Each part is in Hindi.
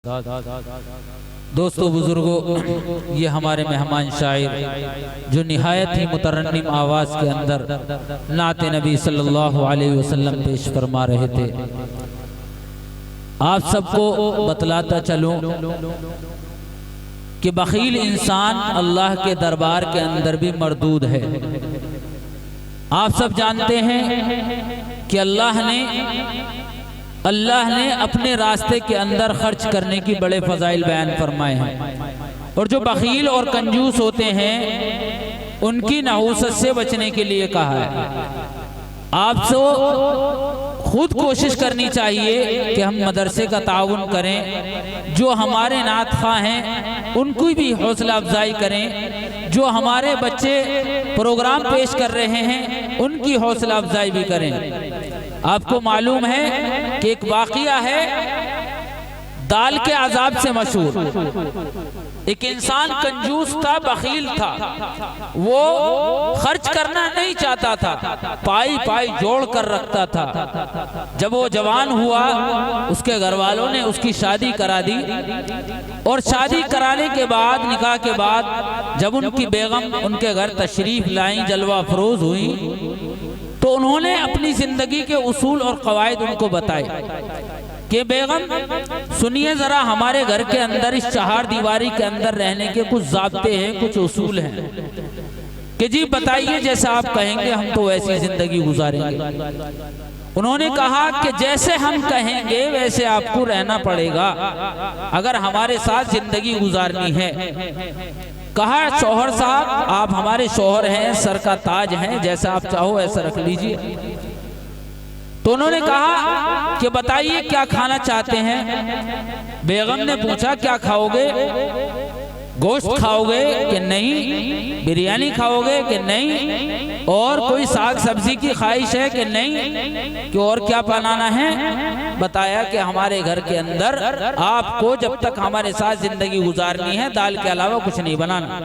दोस्तों बुजुर्गों, ये हमारे मेहमान शायर जो निहायत ही मुतरन्निम आवाज़ के अंदर नाते नबी सल्लल्लाहु अलैहि वसल्लम पेश फरमा रहे थे। आप सबको बतलाता चलूं कि बखील इंसान अल्लाह के दरबार के अंदर भी मरदूद है। आप सब जानते हैं कि अल्लाह ने अपने रास्ते के अंदर खर्च करने की बड़े फजाइल बयान फरमाए हैं, और जो बखील और कंजूस होते हैं उनकी नहूसत से बचने के लिए कहा है। आपको खुद कोशिश करनी चाहिए कि हम मदरसे का ताउन करें, जो हमारे नात ख़्वाह हैं उनकी भी हौसला अफजाई करें, जो हमारे बच्चे प्रोग्राम पेश कर रहे हैं उनकी हौसला अफजाई भी करें। आपको मालूम है कि एक वाक़िया है दाल के अजाब से मशहूर। एक इंसान कंजूस था, बखील था, वो खर्च करना नहीं चाहता था, पाई पाई जोड़ कर रखता था। जब वो जवान हुआ उसके घर वालों ने उसकी शादी करा दी, और शादी कराने के बाद, निकाह के बाद जब उनकी बेगम उनके घर तशरीफ लाई, जलवा अफरोज हुई, तो उन्होंने अपनी जिंदगी के उसूल और कवायद उनको बताए कि बेगम सुनिए जरा, हमारे घर के अंदर इस चार दीवारी के अंदर रहने के कुछ ज़ाब्ते हैं, कुछ उसूल हैं। कि जी बताइए, जैसा आप कहेंगे हम तो वैसी जिंदगी गुजारेंगे। उन्होंने कहा कि जैसे हम कहेंगे वैसे आपको रहना पड़ेगा अगर हमारे साथ जिंदगी गुजारनी है। कहा शौहर साहब, आप हमारे शौहर हैं, सर का ताज हैं, जैसा आप चाहो ऐसा रख लीजिए। तो उन्होंने कहा कि बताइए क्या खाना चाहते हैं। बेगम ने पूछा क्या खाओगे, गोश्त खाओगे कि नहीं, बिरयानी खाओगे कि नहीं, और कोई साग सब्जी की ख्वाहिश है कि नहीं, कि और क्या बनाना है। बताया कि हमारे घर के अंदर आपको जब तक हमारे साथ जिंदगी गुजारनी है दाल के अलावा कुछ नहीं बनाना,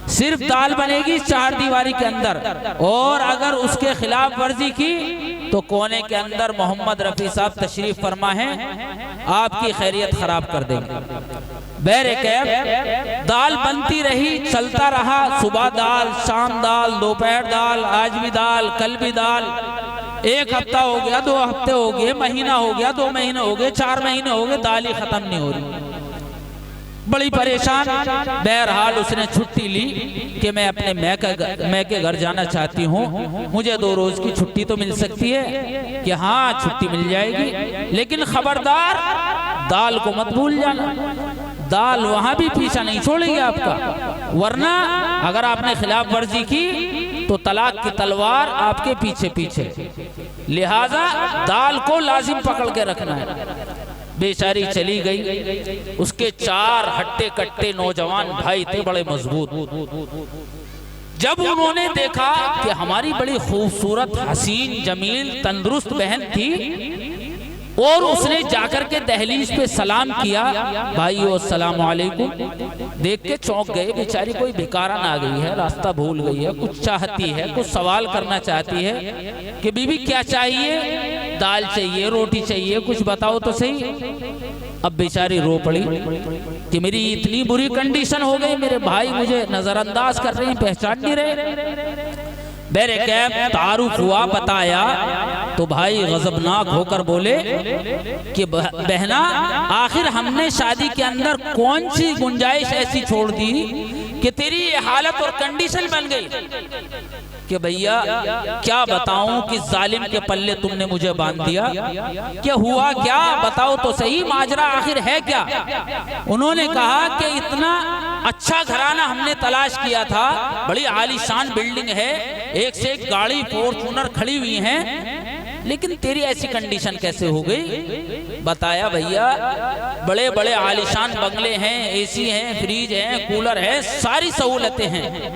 सिर्फ दाल बनेगी चार दीवारी के अंदर, और अगर उसके खिलाफ वर्जी की तो कोने के अंदर मोहम्मद रफी साहब तशरीफ फरमा है, आपकी खैरियत खराब कर देंगे। बहरकैफ दाल बनती रही, चलता रहा, सुबह दाल, शाम दाल, दोपहर दाल, आज भी दाल, कल भी दाल। एक हफ्ता हो गया, 2 हफ्ते हो गए, महीना हो गया, 2 महीने हो गए, 4 महीने हो गए, दाल ही खत्म नहीं हो रही। बड़ी परेशान। बहरहाल उसने छुट्टी ली कि मैं अपने मैं के घर जाना चाहती हूँ, मुझे 2 रोज की छुट्टी तो मिल सकती है। कि हाँ छुट्टी मिल जाएगी, लेकिन खबरदार दाल को मत भूल जाना, दाल वहां भी पीछा नहीं छोड़ेगी आपका, वरना अगर आपने खिलाफ वर्जी की तो तलाक की तलवार आपके पीछे पीछे। लिहाजा दाल को लाजिम पकड़ के रखना है। बेचारी चली गई, उसके 4 हट्टे कट्टे नौजवान भाई थे, बड़े मजबूत। जब उन्होंने देखा कि हमारी बड़ी खूबसूरत, हसीन, जमील, तंदुरुस्त बहन थी, और उसने जाकर के दहलीज पे सलाम किया, भाइयों अस्सलाम वालेकुम, देख के चौंक गए। बेचारी कोई भिखारन आ गई है, रास्ता भूल गई है, कुछ चाहती है, कुछ सवाल करना चाहती है कि बीबी क्या चाहिए, दाल चाहिए, रोटी चाहिए, कुछ बताओ तो सही। अब बेचारी रो पड़ी कि मेरी इतनी बुरी कंडीशन हो गई, मेरे भाई मुझे नजरअंदाज कर रहे हैं, पहचान नहीं रहे। बहरकैफ तारुफ हुआ, बताया तो भाई गजबनाक होकर बोले कि बहना, आखिर हमने शादी के अंदर कौन सी गुंजाइश ऐसी छोड़ दी कि तेरी ये हालत और कंडीशन बन गई। कि भैया क्या बताऊं कि जालिम के पल्ले तुमने मुझे बांध दिया, क्या हुआ, क्या बताओ तो सही, माजरा आखिर है क्या। उन्होंने कहा कि इतना अच्छा घराना हमने तलाश किया था, बड़ी आलीशान बिल्डिंग है, एक से एक गाड़ी फॉर्च्यूनर खड़ी हुई हैं, लेकिन तेरी ऐसी कंडीशन कैसे हो गई। बताया भैया बड़े बड़े आलीशान बंगले हैं, एसी हैं, फ्रिज हैं, कूलर है, सारी सहूलतें हैं,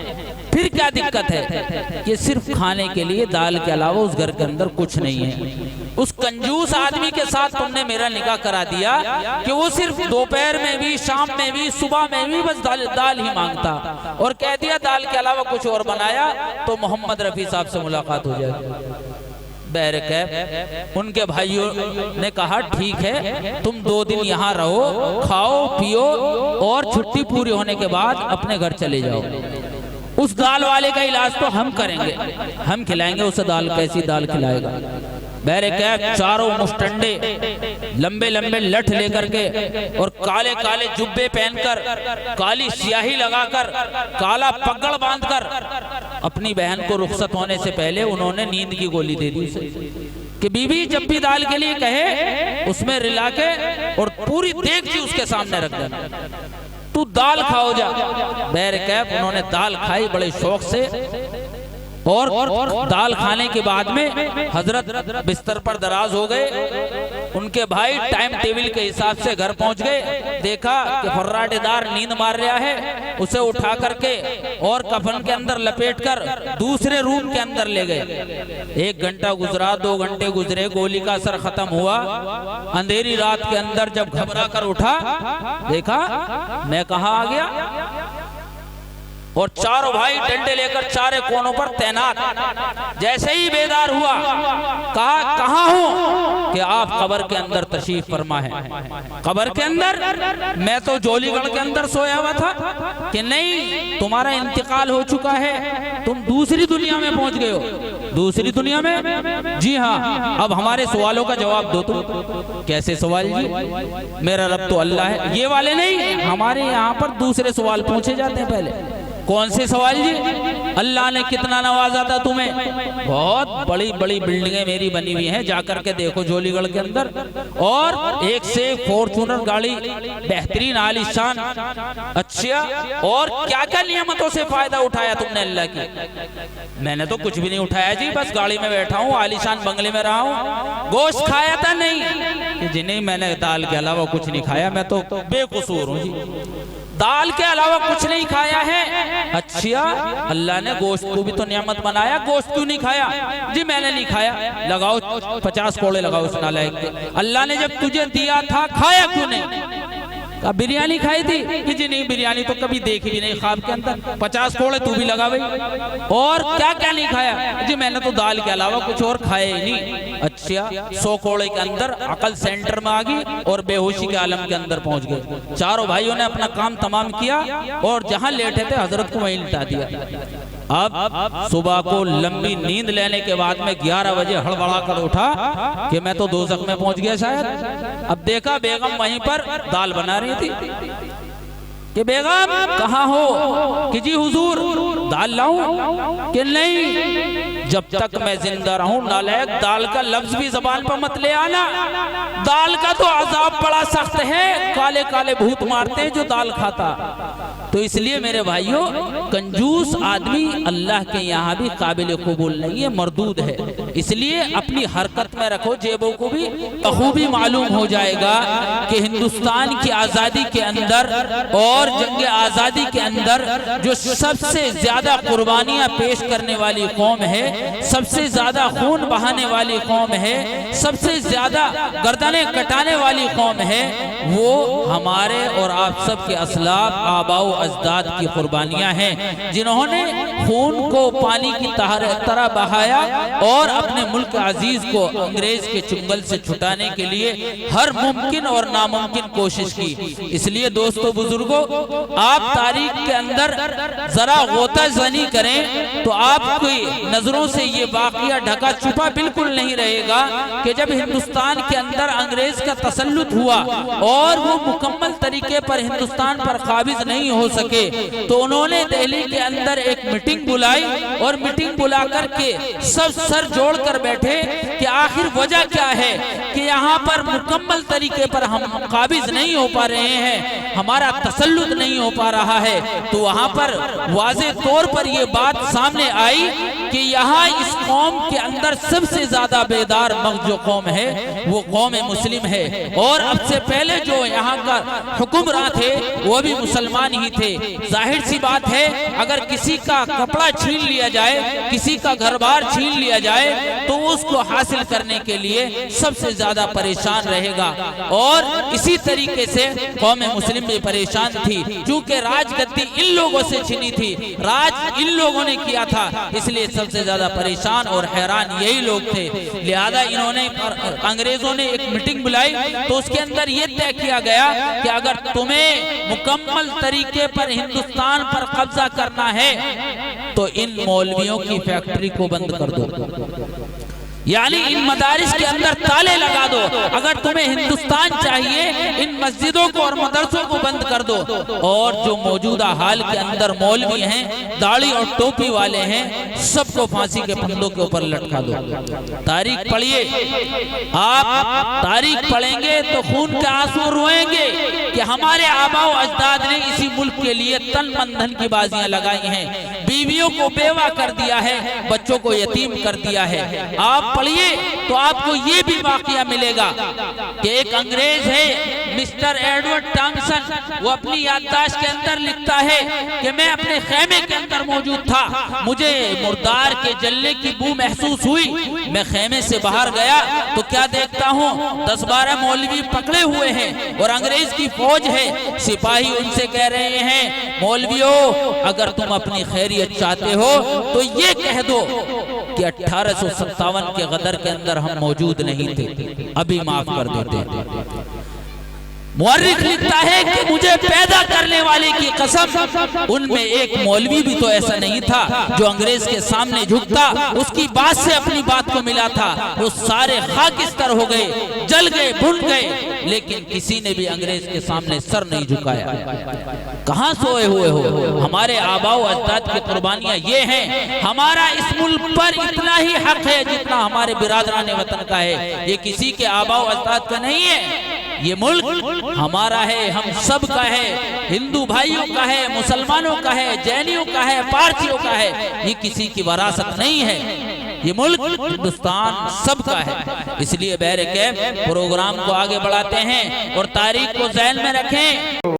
फिर क्या दिक्कत है। कि सिर्फ खाने के लिए दाल के अलावा उस घर के अंदर कुछ नहीं है। उस कंजूस आदमी के साथ तुमने मेरा निकाह करा दिया कि वो सिर्फ दोपहर में भी, शाम में भी, सुबह में भी बस दाल ही मांगता, और कह दिया दाल के अलावा कुछ और बनाया तो मोहम्मद रफी साहब से मुलाकात हो जाएगी। बहरकैफ उनके भाइयों ने कहा ठीक है, तुम 2 दिन यहाँ रहो, खाओ पियो और छुट्टी पूरी होने के बाद अपने घर चले जाओ। उस दाल वाले का इलाज तो हम करेंगे, हम खिलाएंगे उसे दाल। कैसी दाल खिलाएगा? बहरकैफ चारों मुस्टंडे लंबे लंबे लठ लेकर के और काले काले जुब्बे पहनकर, काली स्याही लगाकर, काला पगड़ बांधकर अपनी बहन को रुखसत होने से पहले उन्होंने नींद की गोली दे दी उसे कि बीबी जब भी दाल के लिए कहे उसमें रिला के और पूरी देगची उसके सामने रख देना, तू दाल खाओ जा। बहरकैफ उन्होंने दाल खाई बड़े शौक से और दाल खाने के बाद में हजरत बिस्तर पर दराज हो गए। उनके भाई टाइम टेबल के हिसाब से घर पहुंच गए। देखा कि फर्राटेदार नींद मार रहा है, उसे उठा करके और कफन के अंदर लपेटकर दूसरे रूम के अंदर ले गए। 1 घंटा गुजरा, 2 घंटे गुजरे, गोली का असर खत्म हुआ। अंधेरी रात के अंदर जब घबरा कर उठा, देखा मैं कहाँ आ गया, और चारों भाई डंडे लेकर चारे कोनों पर तैनात। जैसे ही बेदार हुआ, कहा कहाँ हूँ? कि आप कब्र के अंदर तशरीफ फरमा है। कब्र के अंदर? मैं तो जोलीगढ़ के अंदर सोया हुआ था। कि नहीं, तुम्हारा इंतकाल हो चुका है, तुम दूसरी दुनिया में पहुंच गए हो। दूसरी दुनिया में? जी हाँ। अब हमारे सवालों का जवाब दो तुम। कैसे सवाल जी? मेरा रब तो अल्लाह है। ये वाले नहीं, हमारे यहाँ पर दूसरे सवाल पूछे जाते हैं पहले। कौन से सवाल जी? अल्लाह ने कितना नवाजा था तुम्हें? बहुत बड़ी बड़ी बिल्डिंगें मेरी बनी हुई हैं, जाकर के देखो जोलीगढ़ के अंदर। और एक से एक फॉर्चूनर गाड़ी, बेहतरीन आलीशान। अच्छा, और क्या क्या नियमतों से फायदा उठाया तुमने अल्लाह की? मैंने तो कुछ भी नहीं उठाया जी, बस गाड़ी में बैठा हूँ, आलीशान बंगले में रहा हूँ। गोश्त खाया था? नहीं जी, नहीं मैंने दाल के अलावा कुछ नहीं खाया, मैं तो बेकसूर हूँ जी, दाल के अलावा कुछ नहीं खाया है। अच्छा, अल्लाह ने गोश्त को भी तो नियामत बनाया, गोश्त क्यों नहीं खाया? जी मैंने नहीं खाया। लगाओ 50 कोड़े लगाओ उस नालायक के। अल्लाह ने जब तुझे दिया था खाया क्यों नहीं? बिरयानी खाई थी? कि जी नहीं, बिरयानी तो कभी देखी भी नहीं ख्वाब के अंदर। 50 कोड़े तू भी लगा भाई। और क्या क्या नहीं खाया? जी मैंने तो दाल के अलावा कुछ और खाया ही नहीं। अच्छा, 100 कोड़े के अंदर अकल सेंटर में आ गई और बेहोशी के आलम के अंदर पहुंच गए। चारों भाइयों ने अपना काम तमाम किया और जहां लेटे थे हजरत को वहीं लिटा दिया। अब सुबह को लंबी नींद लेने के बाद में 11 बजे हड़बड़ा कर उठा कि मैं तो दोज़ख में पहुंच गया शायद। अब देखा बेगम वहीं पर दाल बना रही थी। कि बेगम कहाँ हो? कि जी हुजूर दाल लाऊं? कि नहीं, जब तक मैं जिंदा रहूं नालायक दाल का लफ्ज भी जबान पर मत ले आना। दाल का तो अजाब बड़ा सख्त है, काले काले भूत मारते हैं जो दाल खाता। तो इसलिए मेरे भाइयों, कंजूस आदमी अल्लाह के यहाँ भी काबिल कबूल नहीं है, मरदूद है। इसलिए अपनी हरकत में रखो, जेबों को भी बखूबी मालूम हो जाएगा कि हिंदुस्तान की आज़ादी के अंदर और जंग आज़ादी के अंदर जो सबसे ज्यादा कुर्बानियां पेश करने वाली कौम है, सबसे ज्यादा खून बहाने वाली कौम है, सबसे ज्यादा गर्दनें कटाने वाली कौम है, वो हमारे और आप सब के असलाफ आबाओ अजदाद की कुर्बानियां हैं, जिन्होंने खून को पानी की तरह बहाया और अपने मुल्क अजीज को अंग्रेज के चुंगल से छुटाने के लिए हर मुमकिन और नामुमकिन कोशिश की। इसलिए दोस्तों बुजुर्गों, आप तारीख के अंदर जरा गोता जनी करें तो आपकी नजरों से ये वाकया ढका छुपा बिल्कुल नहीं रहेगा कि जब हिंदुस्तान के अंदर अंग्रेज का तसल्लुत हुआ और वो मुकम्मल तरीके पर हिंदुस्तान पर काबिज नहीं हो सके, तो उन्होंने दिल्ली के अंदर एक मीटिंग बुलाई और मीटिंग बुला करके सब सर जोड़ कर बैठे कि आखिर वजह क्या है कि यहाँ पर मुकम्मल तरीके पर हम काबिज नहीं हो पा रहे हैं, हमारा तसल्लुत नहीं हो पा रहा है। तो वहां पर वाज़े तौर पर यह बात सामने आई कि यहाँ इस कौम के अंदर सबसे ज्यादा बेदार मग़ज़ जो कौम है वो कौम मुस्लिम है, और अब से पहले जो यहाँ का हुक्मरान थे वो भी मुसलमान ही थे। जाहिर सी बात है, अगर किसी का कपड़ा छीन लिया जाए, किसी का घर बार छीन लिया जाए, तो उसको हासिल करने के लिए सबसे ज्यादा परेशान रहेगा। और इसी तरीके से कौम मुस्लिम भी परेशान थी, क्योंकि राजगद्दी इन लोगों से छीनी थी, राज इन लोगों ने किया था, इसलिए सबसे ज्यादा परेशान और हैरान यही लोग थे। लिहाजा इन्होंने, अंग्रेजों ने एक मीटिंग बुलाई, तो उसके अंदर यह तय किया गया कि अगर तुम्हें मुकम्मल तरीके पर हिंदुस्तान पर कब्जा करना है तो इन मौलवियों की फैक्ट्री को बंद कर दो, यानी इन मदारिस के अंदर ताले लगा दो। अगर तुम्हें हिंदुस्तान चाहिए, इन मस्जिदों को और मदरसों को बंद कर दो, और जो मौजूदा हाल के अंदर मौलवी हैं, दाढ़ी और टोपी वाले हैं, सबको फांसी के फंदों के ऊपर लटका दो। तारीख पढ़िए, आप तारीख पढ़ेंगे तो खून के आंसू रोएंगे कि हमारे आबाओ अजदाद ने इसी मुल्क के लिए तन मन धन की बाजियां लगाई हैं, बीवियों को बेवा कर दिया है, बच्चों को यतीम कर दिया है। आप पढ़िए तो आपको ये भी वाकया मिलेगा कि एक अंग्रेज है मिस्टर एडवर्ड टॉमसन, वो अपनी याददाश्त के अंदर लिखता है कि मैं अपने खेमे के अंदर मौजूद था, मुझे मुर्दार के जलने की बू महसूस हुई, मैं खेमे से बाहर गया तो क्या देखता हूँ 10-12 मौलवी पकड़े हुए हैं और अंग्रेज की फौज है। सिपाही उनसे कह रहे हैं, मौलवियों अगर तुम अपनी खैरियत चाहते हो तो ये कह दो कि 1857 के गदर के अंदर हम मौजूद नहीं थे, अभी माफ कर देते। मुअर्रिख लिखता है कि मुझे पैदा करने वाले की कसम, उनमें एक मौलवी भी तो ऐसा नहीं था जो अंग्रेज के सामने झुकता, उसकी बात से अपनी बात को मिला था। वो सारे खाकिस्तर हो गए, जल गए, भुन गए, लेकिन किसी ने भी अंग्रेज के सामने सर नहीं झुकाया। कहाँ सोए हुए हो? हमारे आबाओ अजदाद की कुर्बानियां ये हैं। हमारा इस मुल्क पर इतना ही हक है जितना हमारे बिरादरान वतन का है। ये किसी के आबाओ अजदाद का नहीं है, ये मुल्क हमारा है, हम सब का है, हिंदू भाइयों का है, मुसलमानों का है, जैनियों का है, पारसियों का है, ये किसी की वरासत नहीं है। ये मुल्क हिंदुस्तान सबका है। इसलिए बहरकैफ प्रोग्राम को आगे बढ़ाते हैं और तारीख को ज़हन में रखें।